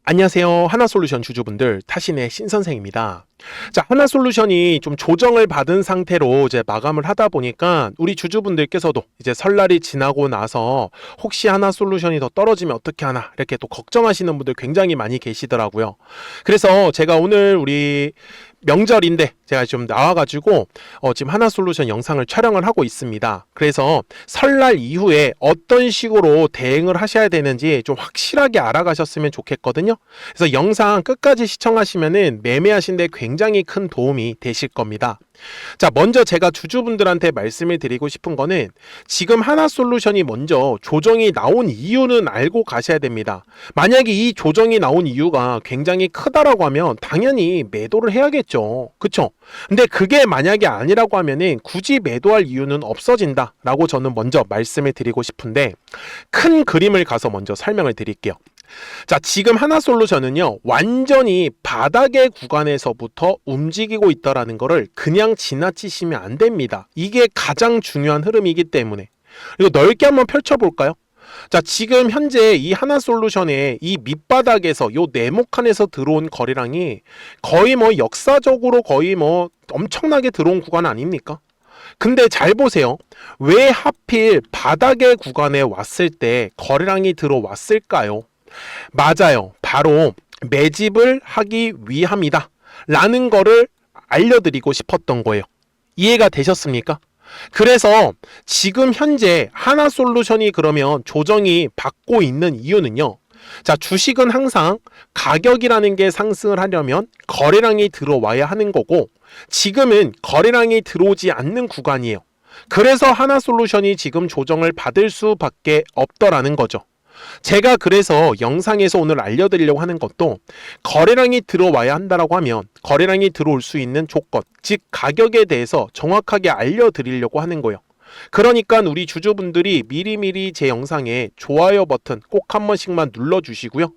안녕하세요. 하나솔루션 주주분들, 타신의 신선생입니다. 자, 하나솔루션이 좀 조정을 받은 상태로 이제 마감을 하다 보니까 우리 주주분들께서도 이제 설날이 지나고 나서 혹시 하나솔루션이 더 떨어지면 어떻게 하나 이렇게 또 걱정하시는 분들 굉장히 많이 계시더라고요. 그래서 제가 오늘 우리 명절인데 제가 좀 나와가지고 지금 하나솔루션 영상을 촬영을 하고 있습니다. 그래서 설날 이후에 어떤 식으로 대응을 하셔야 되는지 좀 확실하게 알아가셨으면 좋겠거든요. 그래서 영상 끝까지 시청하시면은 매매하시는데 굉장히 큰 도움이 되실 겁니다. 자, 먼저 제가 주주분들한테 말씀을 드리고 싶은 거는 지금 하나솔루션이 먼저 조정이 나온 이유는 알고 가셔야 됩니다. 만약에 이 조정이 나온 이유가 굉장히 크다라고 하면 당연히 매도를 해야겠죠. 그쵸? 근데 그게 만약에 아니라고 하면은 굳이 매도할 이유는 없어진다 라고 저는 먼저 말씀을 드리고 싶은데, 큰 그림을 가서 먼저 설명을 드릴게요. 자, 지금 하나솔루션은요, 완전히 바닥의 구간에서부터 움직이고 있다라는 거를 그냥 지나치시면 안 됩니다. 이게 가장 중요한 흐름이기 때문에. 이거 넓게 한번 펼쳐볼까요? 자, 지금 현재 이 하나솔루션의 이 밑바닥에서 요 네모칸에서 들어온 거래량이 거의 뭐 역사적으로 거의 뭐 엄청나게 들어온 구간 아닙니까? 근데 잘 보세요. 왜 하필 바닥의 구간에 왔을 때 거래량이 들어왔을까요? 맞아요. 바로 매집을 하기 위함이다 라는 거를 알려드리고 싶었던 거예요. 이해가 되셨습니까? 그래서 지금 현재 하나솔루션이 그러면 조정이 받고 있는 이유는요. 자, 주식은 항상 가격이라는 게 상승을 하려면 거래량이 들어와야 하는 거고, 지금은 거래량이 들어오지 않는 구간이에요. 그래서 하나솔루션이 지금 조정을 받을 수밖에 없더라는 거죠. 제가 그래서 영상에서 오늘 알려드리려고 하는 것도 거래량이 들어와야 한다라고 하면 거래량이 들어올 수 있는 조건, 즉 가격에 대해서 정확하게 알려드리려고 하는 거예요. 그러니까 우리 주주분들이 미리미리 제 영상에 좋아요 버튼 꼭 한 번씩만 눌러주시고요.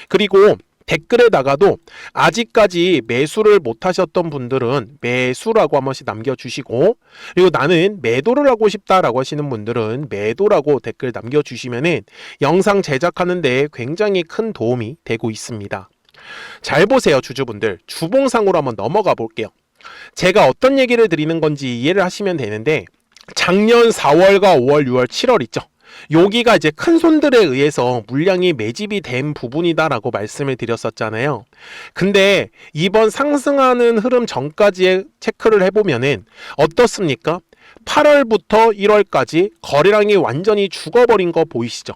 그리고 댓글에다가도 아직까지 매수를 못 하셨던 분들은 매수라고 한 번씩 남겨주시고, 그리고 나는 매도를 하고 싶다라고 하시는 분들은 매도라고 댓글 남겨주시면은 영상 제작하는 데 굉장히 큰 도움이 되고 있습니다. 잘 보세요, 주주분들. 주봉상으로 한번 넘어가 볼게요. 제가 어떤 얘기를 드리는 건지 이해를 하시면 되는데, 작년 4월과 5월, 6월, 7월 있죠. 여기가 이제 큰 손들에 의해서 물량이 매집이 된 부분이다라고 말씀을 드렸었잖아요. 근데 이번 상승하는 흐름 전까지의 체크를 해보면은 어떻습니까? 8월부터 1월까지 거래량이 완전히 죽어버린 거 보이시죠?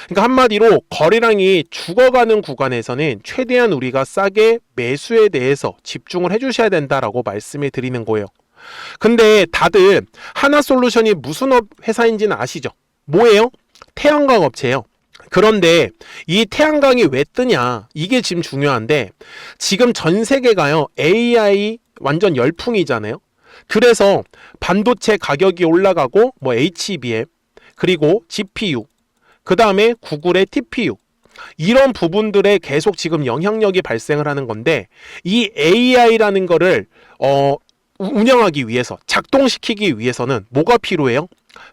그러니까 한마디로 거래량이 죽어가는 구간에서는 최대한 우리가 싸게 매수에 대해서 집중을 해주셔야 된다라고 말씀을 드리는 거예요. 근데 다들 하나솔루션이 무슨 회사인지는 아시죠? 뭐예요? 태양광 업체예요. 그런데 이 태양광이 왜 뜨냐? 이게 지금 중요한데, 지금 전 세계가요, AI 완전 열풍이잖아요. 그래서 반도체 가격이 올라가고, 뭐 HBM, 그리고 GPU, 그 다음에 구글의 TPU, 이런 부분들에 계속 지금 영향력이 발생을 하는 건데, 이 AI라는 거를 운영하기 위해서, 작동시키기 위해서는 뭐가 필요해요?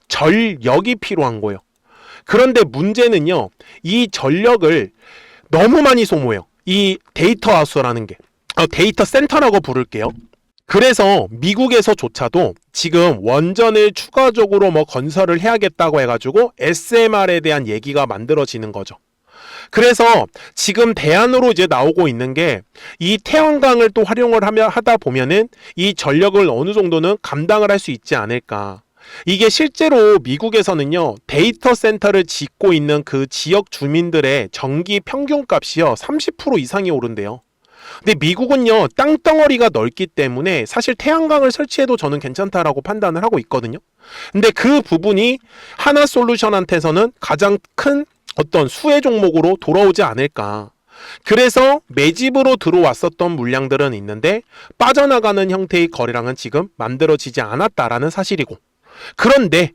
전력이 필요한 거예요. 그런데 문제는요, 이 전력을 너무 많이 소모해요. 이 데이터 하우스라는 게, 데이터 센터라고 부를게요. 그래서 미국에서조차도 지금 원전을 추가적으로 뭐 건설을 해야겠다고 해가지고 SMR에 대한 얘기가 만들어지는 거죠. 그래서 지금 대안으로 이제 나오고 있는 게, 이 태양광을 또 활용을 하다 보면은 이 전력을 어느 정도는 감당을 할 수 있지 않을까. 이게 실제로 미국에서는요, 데이터 센터를 짓고 있는 그 지역 주민들의 전기 평균값이요 30% 이상이 오른대요. 근데 미국은요, 땅덩어리가 넓기 때문에 사실 태양광을 설치해도 저는 괜찮다라고 판단을 하고 있거든요. 근데 그 부분이 하나솔루션한테서는 가장 큰 어떤 수혜 종목으로 돌아오지 않을까. 그래서 매집으로 들어왔었던 물량들은 있는데 빠져나가는 형태의 거래량은 지금 만들어지지 않았다라는 사실이고, 그런데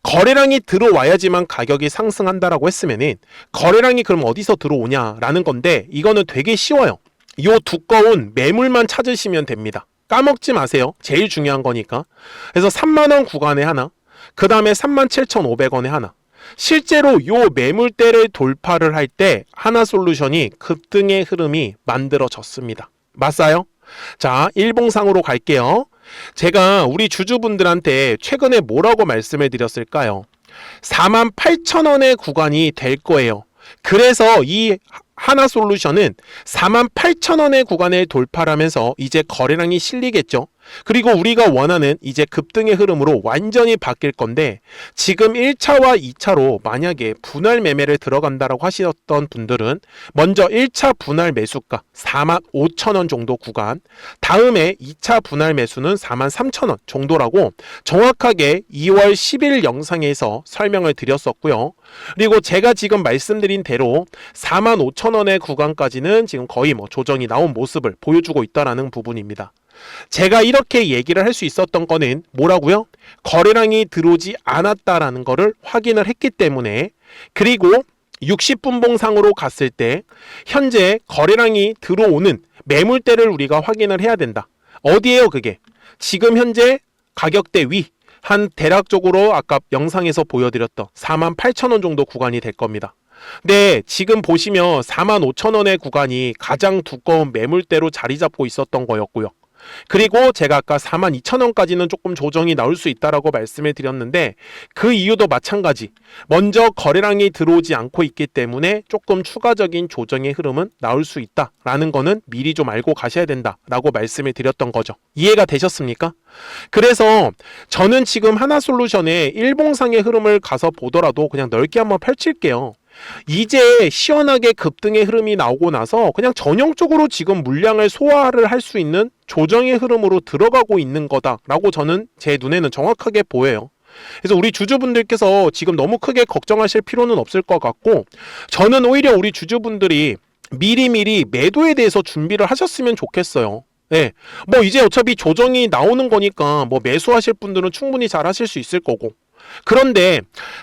거래량이 들어와야지만 가격이 상승한다라고 했으면은 거래량이 그럼 어디서 들어오냐라는 건데, 이거는 되게 쉬워요. 요 두꺼운 매물만 찾으시면 됩니다. 까먹지 마세요. 제일 중요한 거니까. 그래서 3만원 구간에 하나, 그 다음에 37,500원에 하나, 실제로 요 매물대를 돌파를 할 때 하나솔루션이 급등의 흐름이 만들어졌습니다. 맞아요? 자, 일봉상으로 갈게요. 제가 우리 주주분들한테 최근에 뭐라고 말씀을 드렸을까요? 48,000원의 구간이 될 거예요. 그래서 이 하나솔루션은 48,000원의 구간을 돌파하면서 이제 거래량이 실리겠죠. 그리고 우리가 원하는 이제 급등의 흐름으로 완전히 바뀔 건데, 지금 1차와 2차로 만약에 분할 매매를 들어간다라고 하셨던 분들은 먼저 1차 분할 매수가 45,000원 정도 구간, 다음에 2차 분할 매수는 43,000원 정도라고 정확하게 2월 10일 영상에서 설명을 드렸었고요. 그리고 제가 지금 말씀드린 대로 45,000원의 구간까지는 지금 거의 조정이 나온 모습을 보여주고 있다라는 부분입니다. 제가 이렇게 얘기를 할 수 있었던 거는 뭐라고요? 거래량이 들어오지 않았다라는 거를 확인을 했기 때문에, 그리고 60분봉상으로 갔을 때 현재 거래량이 들어오는 매물대를 우리가 확인을 해야 된다. 어디에요 그게? 지금 현재 가격대 위, 한 대략적으로 아까 영상에서 보여드렸던 48,000원 정도 구간이 될 겁니다. 네, 지금 보시면 45,000원의 구간이 가장 두꺼운 매물대로 자리 잡고 있었던 거였고요. 그리고 제가 아까 42,000원까지는 조금 조정이 나올 수 있다라고 말씀을 드렸는데, 그 이유도 마찬가지. 먼저 거래량이 들어오지 않고 있기 때문에 조금 추가적인 조정의 흐름은 나올 수 있다라는 거는 미리 좀 알고 가셔야 된다라고 말씀을 드렸던 거죠. 이해가 되셨습니까? 그래서 저는 지금 하나솔루션의 일봉상의 흐름을 가서 보더라도 그냥 넓게 한번 펼칠게요. 이제 시원하게 급등의 흐름이 나오고 나서 그냥 전형적으로 지금 물량을 소화를 할 수 있는 조정의 흐름으로 들어가고 있는 거다라고 저는 제 눈에는 정확하게 보여요. 그래서 우리 주주분들께서 지금 너무 크게 걱정하실 필요는 없을 것 같고, 저는 오히려 우리 주주분들이 미리미리 매도에 대해서 준비를 하셨으면 좋겠어요. 네, 뭐 이제 어차피 조정이 나오는 거니까 뭐 매수하실 분들은 충분히 잘 하실 수 있을 거고, 그런데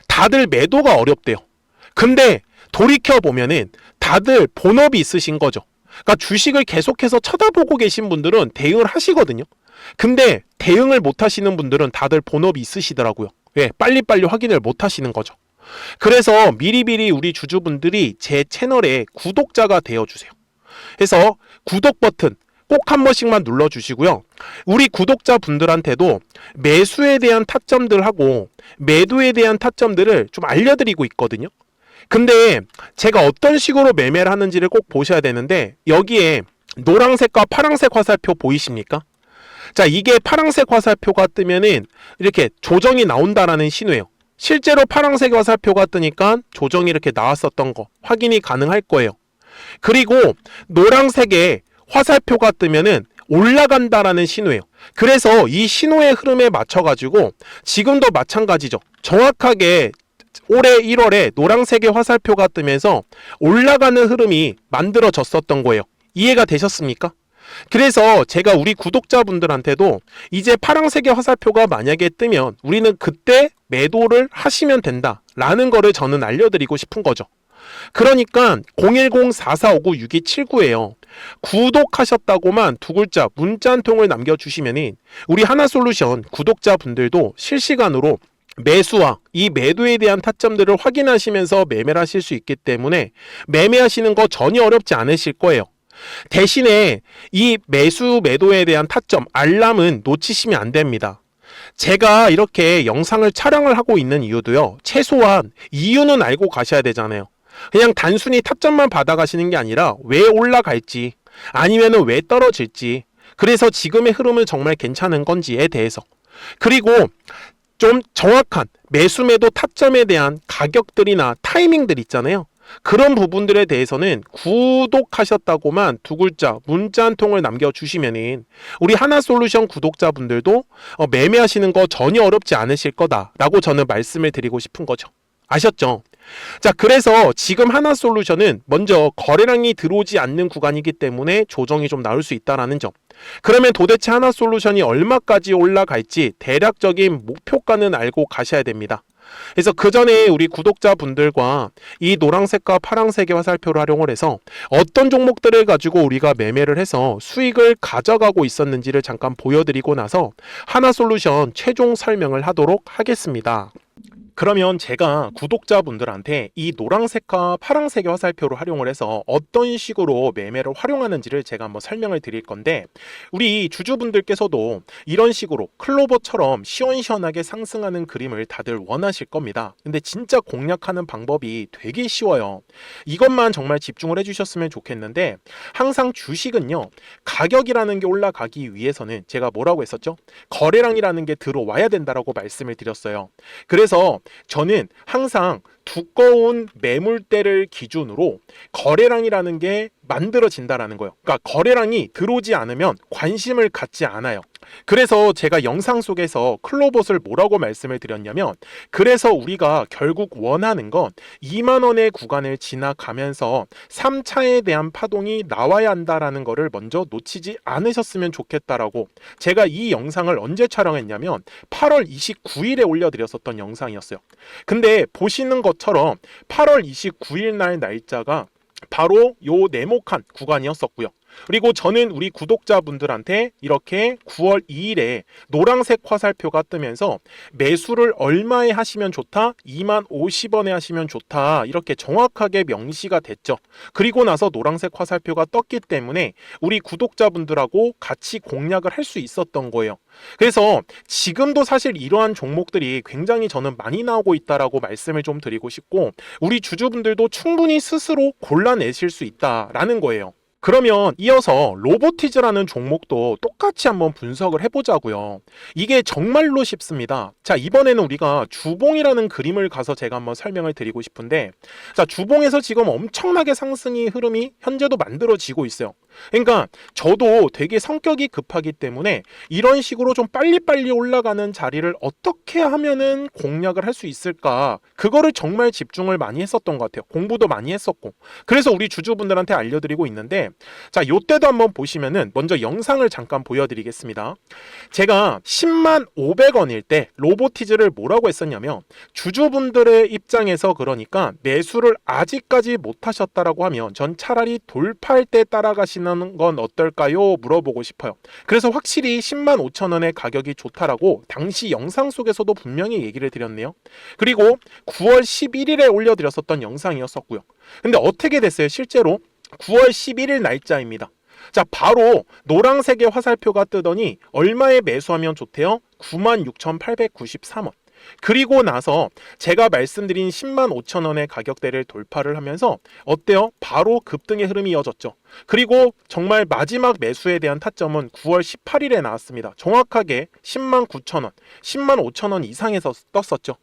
다들 매도가 어렵대요. 근데 돌이켜보면은 다들 본업이 있으신 거죠. 그러니까 주식을 계속해서 쳐다보고 계신 분들은 대응을 하시거든요. 근데 대응을 못 하시는 분들은 다들 본업이 있으시더라고요. 왜? 빨리빨리 확인을 못 하시는 거죠. 그래서 미리미리 우리 주주분들이 제 채널에 구독자가 되어주세요. 그래서 구독 버튼 꼭 한 번씩만 눌러주시고요. 우리 구독자분들한테도 매수에 대한 타점들하고 매도에 대한 타점들을 좀 알려드리고 있거든요. 근데 제가 어떤 식으로 매매를 하는지를 꼭 보셔야 되는데, 여기에 노란색과 파란색 화살표 보이십니까? 자, 이게 파란색 화살표가 뜨면은 이렇게 조정이 나온다라는 신호예요. 실제로 파란색 화살표가 뜨니까 조정이 이렇게 나왔었던 거 확인이 가능할 거예요. 그리고 노란색의 화살표가 뜨면은 올라간다라는 신호예요. 그래서 이 신호의 흐름에 맞춰가지고 지금도 마찬가지죠. 정확하게 올해 1월에 노란색의 화살표가 뜨면서 올라가는 흐름이 만들어졌었던 거예요. 이해가 되셨습니까? 그래서 제가 우리 구독자분들한테도 이제 파란색의 화살표가 만약에 뜨면 우리는 그때 매도를 하시면 된다라는 거를 저는 알려드리고 싶은 거죠. 그러니까 010-4459-6279예요. 구독하셨다고만 두 글자 문자 한 통을 남겨주시면 우리 하나솔루션 구독자분들도 실시간으로 매수와 이 매도에 대한 타점들을 확인하시면서 매매를 하실 수 있기 때문에 매매하시는 거 전혀 어렵지 않으실 거예요. 대신에 이 매수 매도에 대한 타점 알람은 놓치시면 안 됩니다. 제가 이렇게 영상을 촬영을 하고 있는 이유도요, 최소한 이유는 알고 가셔야 되잖아요. 그냥 단순히 타점만 받아가시는 게 아니라 왜 올라갈지 아니면은 왜 떨어질지, 그래서 지금의 흐름은 정말 괜찮은 건지에 대해서, 그리고 좀 정확한 매수 매도 타점에 대한 가격들이나 타이밍들 있잖아요. 그런 부분들에 대해서는 구독하셨다고만 두 글자 문자 한 통을 남겨주시면은 우리 하나솔루션 구독자분들도 매매하시는 거 전혀 어렵지 않으실 거다라고 저는 말씀을 드리고 싶은 거죠. 아셨죠? 자, 그래서 지금 하나솔루션은 먼저 거래량이 들어오지 않는 구간이기 때문에 조정이 좀 나올 수 있다는 점. 그러면 도대체 하나솔루션이 얼마까지 올라갈지 대략적인 목표가는 알고 가셔야 됩니다. 그래서 그 전에 우리 구독자분들과 이 노란색과 파란색의 화살표를 활용을 해서 어떤 종목들을 가지고 우리가 매매를 해서 수익을 가져가고 있었는지를 잠깐 보여드리고 나서 하나솔루션 최종 설명을 하도록 하겠습니다. 그러면 제가 구독자분들한테 이 노란색과 파란색의 화살표를 활용을 해서 어떤 식으로 매매를 활용하는지를 제가 한번 설명을 드릴 건데, 우리 주주분들께서도 이런 식으로 클로버처럼 시원시원하게 상승하는 그림을 다들 원하실 겁니다. 근데 진짜 공략하는 방법이 되게 쉬워요. 이것만 정말 집중을 해주셨으면 좋겠는데, 항상 주식은요, 가격이라는 게 올라가기 위해서는 제가 뭐라고 했었죠? 거래량이라는 게 들어와야 된다라고 말씀을 드렸어요. 그래서 저는 항상 두꺼운 매물대를 기준으로 거래량이라는 게 만들어진다라는 거예요. 그러니까 거래량이 들어오지 않으면 관심을 갖지 않아요. 그래서 제가 영상 속에서 클로봇을 뭐라고 말씀을 드렸냐면, 그래서 우리가 결국 원하는 건 2만 원의 구간을 지나가면서 3차에 대한 파동이 나와야 한다라는 거를 먼저 놓치지 않으셨으면 좋겠다라고, 제가 이 영상을 언제 촬영했냐면 8월 29일에 올려드렸었던 영상이었어요. 근데 보시는 것처럼 8월 29일 날 날짜가 바로 요 네모칸 구간이었었고요. 그리고 저는 우리 구독자분들한테 이렇게 9월 2일에 노란색 화살표가 뜨면서 매수를 얼마에 하시면 좋다? 2만 50원에 하시면 좋다. 이렇게 정확하게 명시가 됐죠. 그리고 나서 노란색 화살표가 떴기 때문에 우리 구독자분들하고 같이 공략을 할 수 있었던 거예요. 그래서 지금도 사실 이러한 종목들이 굉장히 저는 많이 나오고 있다라고 말씀을 좀 드리고 싶고, 우리 주주분들도 충분히 스스로 골라내실 수 있다라는 거예요. 그러면 이어서 로보티즈라는 종목도 똑같이 한번 분석을 해보자고요. 이게 정말로 쉽습니다. 자, 이번에는 우리가 주봉이라는 그림을 가서 제가 한번 설명을 드리고 싶은데, 자, 주봉에서 지금 엄청나게 상승이 흐름이 현재도 만들어지고 있어요. 그러니까 저도 되게 성격이 급하기 때문에 이런 식으로 좀 빨리빨리 올라가는 자리를 어떻게 하면은 공략을 할 수 있을까, 그거를 정말 집중을 많이 했었던 것 같아요. 공부도 많이 했었고. 그래서 우리 주주분들한테 알려드리고 있는데, 자, 요때도 한번 보시면은 먼저 영상을 잠깐 보여드리겠습니다. 제가 10만 500원일 때 로보티즈를 뭐라고 했었냐면, 주주분들의 입장에서 그러니까 매수를 아직까지 못 하셨다라고 하면 전 차라리 돌파할 때 따라가시는 건 어떨까요? 물어보고 싶어요. 그래서 확실히 10만 5천 원의 가격이 좋다라고 당시 영상 속에서도 분명히 얘기를 드렸네요. 그리고 9월 11일에 올려드렸었던 영상이었었고요. 근데 어떻게 됐어요? 실제로 9월 11일 날짜입니다. 자, 바로 노란색의 화살표가 뜨더니 얼마에 매수하면 좋대요? 96,893원. 그리고 나서 제가 말씀드린 10만 5천 원의 가격대를 돌파를 하면서 어때요? 바로 급등의 흐름이 이어졌죠. 그리고 정말 마지막 매수에 대한 타점은 9월 18일에 나왔습니다. 정확하게 10만 9천 원, 10만 5천 원 이상에서 떴었죠.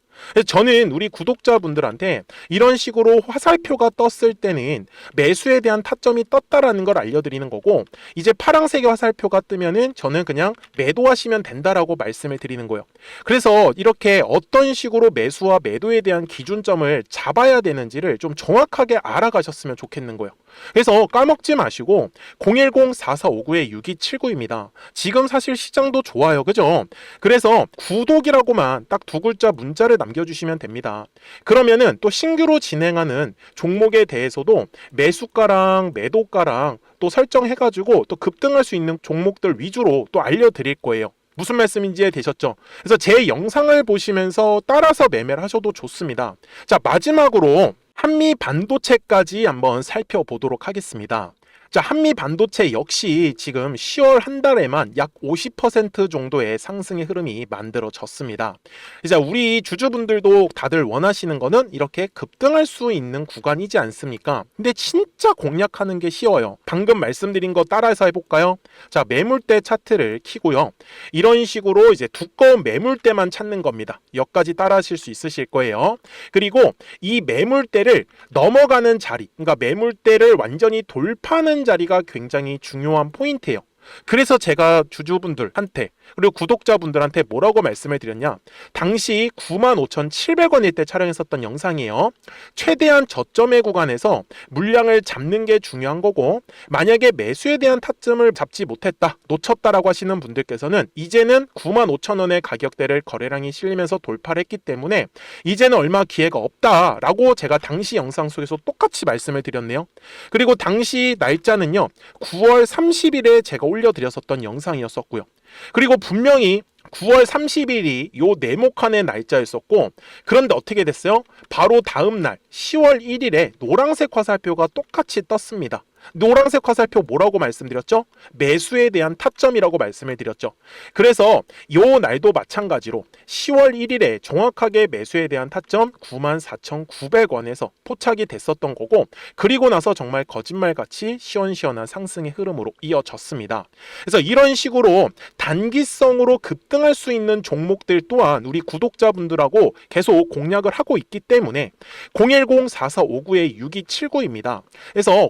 저는 우리 구독자분들한테 이런 식으로 화살표가 떴을 때는 매수에 대한 타점이 떴다라는 걸 알려드리는 거고, 이제 파란색의 화살표가 뜨면은 저는 그냥 매도하시면 된다라고 말씀을 드리는 거예요. 그래서 이렇게 어떤 식으로 매수와 매도에 대한 기준점을 잡아야 되는지를 좀 정확하게 알아가셨으면 좋겠는 거예요. 그래서 까먹지 마시고 010-4459-6279입니다. 지금 사실 시장도 좋아요, 그죠? 그래서 구독이라고만 딱 두 글자 문자를 남겨주시면 됩니다. 그러면은 또 신규로 진행하는 종목에 대해서도 매수가랑 매도가랑 또 설정해가지고 또 급등할 수 있는 종목들 위주로 또 알려드릴 거예요. 무슨 말씀인지 되셨죠? 그래서 제 영상을 보시면서 따라서 매매를 하셔도 좋습니다. 자, 마지막으로 한미 반도체까지 한번 살펴보도록 하겠습니다. 자, 한미 반도체 역시 지금 10월 한 달에만 약 50% 정도의 상승의 흐름이 만들어졌습니다. 이제 우리 주주분들도 다들 원하시는 거는 이렇게 급등할 수 있는 구간이지 않습니까? 근데 진짜 공략하는 게 쉬워요. 방금 말씀드린 거 따라해서 해볼까요? 자, 매물대 차트를 키고요. 이런 식으로 이제 두꺼운 매물대만 찾는 겁니다. 여기까지 따라하실 수 있으실 거예요. 그리고 이 매물대를 넘어가는 자리, 그러니까 매물대를 완전히 돌파하는 자리가 굉장히 중요한 포인트예요. 그래서 제가 주주분들한테 그리고 구독자분들한테 뭐라고 말씀을 드렸냐, 당시 95,700원일 때 촬영했었던 영상이에요. 최대한 저점의 구간에서 물량을 잡는 게 중요한 거고, 만약에 매수에 대한 타점을 잡지 못했다, 놓쳤다라고 하시는 분들께서는 이제는 95,000원의 가격대를 거래량이 실리면서 돌파를 했기 때문에 이제는 얼마 기회가 없다라고 제가 당시 영상 속에서 똑같이 말씀을 드렸네요. 그리고 당시 날짜는요, 9월 30일에 제가 올려드렸었던 영상이었었고요. 그리고 분명히 9월 30일이 요 네모칸의 날짜였었고, 그런데 어떻게 됐어요? 바로 다음 날 10월 1일에 노란색 화살표가 똑같이 떴습니다. 노란색 화살표 뭐라고 말씀드렸죠? 매수에 대한 타점이라고 말씀을 드렸죠. 그래서 요 날도 마찬가지로 10월 1일에 정확하게 매수에 대한 타점 94,900원에서 포착이 됐었던 거고, 그리고 나서 정말 거짓말같이 시원시원한 상승의 흐름으로 이어졌습니다. 그래서 이런 식으로 단기성으로 급등할 수 있는 종목들 또한 우리 구독자분들하고 계속 공략을 하고 있기 때문에 010-4459-6279입니다. 그래서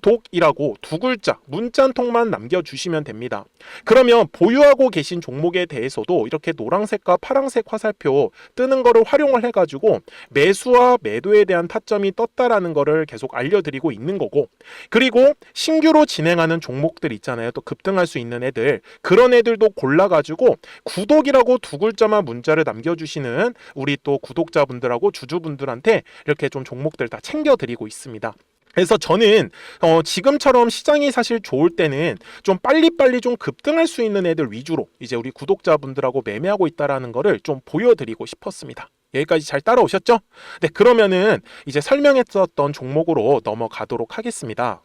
구독이라고 두 글자 문자 한 통만 남겨주시면 됩니다. 그러면 보유하고 계신 종목에 대해서도 이렇게 노란색과 파란색 화살표 뜨는 거를 활용을 해가지고 매수와 매도에 대한 타점이 떴다라는 거를 계속 알려드리고 있는 거고, 그리고 신규로 진행하는 종목들 있잖아요. 또 급등할 수 있는 애들, 그런 애들도 골라가지고 구독이라고 두 글자만 문자를 남겨주시는 우리 또 구독자분들하고 주주분들한테 이렇게 좀 종목들 다 챙겨드리고 있습니다. 그래서 저는 지금처럼 시장이 사실 좋을 때는 좀 빨리빨리 좀 급등할 수 있는 애들 위주로 이제 우리 구독자분들하고 매매하고 있다라는 거를 좀 보여드리고 싶었습니다. 여기까지 잘 따라오셨죠? 네, 그러면은 이제 설명했었던 종목으로 넘어가도록 하겠습니다.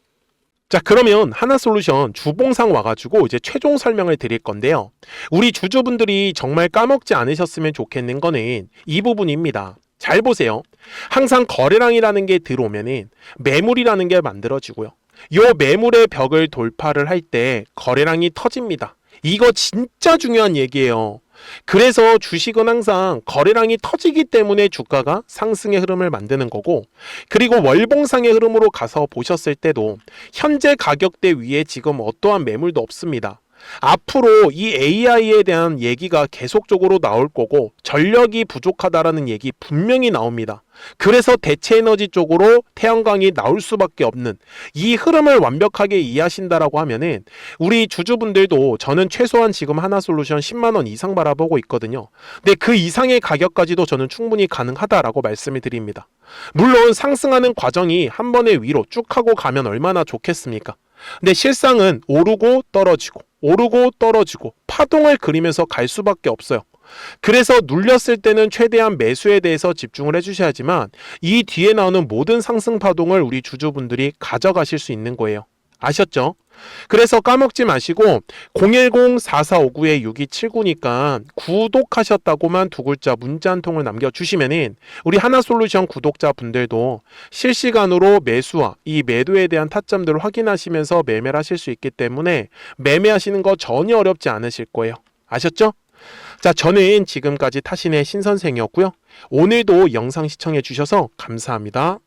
자, 그러면 하나솔루션 주봉상 와가지고 이제 최종 설명을 드릴 건데요. 우리 주주분들이 정말 까먹지 않으셨으면 좋겠는 거는 이 부분입니다. 잘 보세요. 항상 거래량이라는 게 들어오면은 매물이라는 게 만들어지고요. 요 매물의 벽을 돌파를 할 때 거래량이 터집니다. 이거 진짜 중요한 얘기예요. 그래서 주식은 항상 거래량이 터지기 때문에 주가가 상승의 흐름을 만드는 거고, 그리고 월봉상의 흐름으로 가서 보셨을 때도 현재 가격대 위에 지금 어떠한 매물도 없습니다. 앞으로 이 AI에 대한 얘기가 계속적으로 나올 거고 전력이 부족하다라는 얘기 분명히 나옵니다. 그래서 대체 에너지 쪽으로 태양광이 나올 수밖에 없는 이 흐름을 완벽하게 이해하신다라고 하면은 우리 주주분들도 저는 최소한 지금 하나솔루션 10만 원 이상 바라보고 있거든요. 근데 그 이상의 가격까지도 저는 충분히 가능하다라고 말씀을 드립니다. 물론 상승하는 과정이 한 번에 위로 쭉 하고 가면 얼마나 좋겠습니까? 근데 실상은 오르고 떨어지고 오르고 떨어지고 파동을 그리면서 갈 수밖에 없어요. 그래서 눌렸을 때는 최대한 매수에 대해서 집중을 해주셔야지만 이 뒤에 나오는 모든 상승 파동을 우리 주주분들이 가져가실 수 있는 거예요. 아셨죠? 그래서 까먹지 마시고 010-4459-6279니까 구독하셨다고만 두 글자 문자 한 통을 남겨주시면은 우리 하나솔루션 구독자분들도 실시간으로 매수와 이 매도에 대한 타점들을 확인하시면서 매매를 하실 수 있기 때문에 매매하시는 거 전혀 어렵지 않으실 거예요. 아셨죠? 자, 저는 지금까지 타신의 신선생이었고요. 오늘도 영상 시청해 주셔서 감사합니다.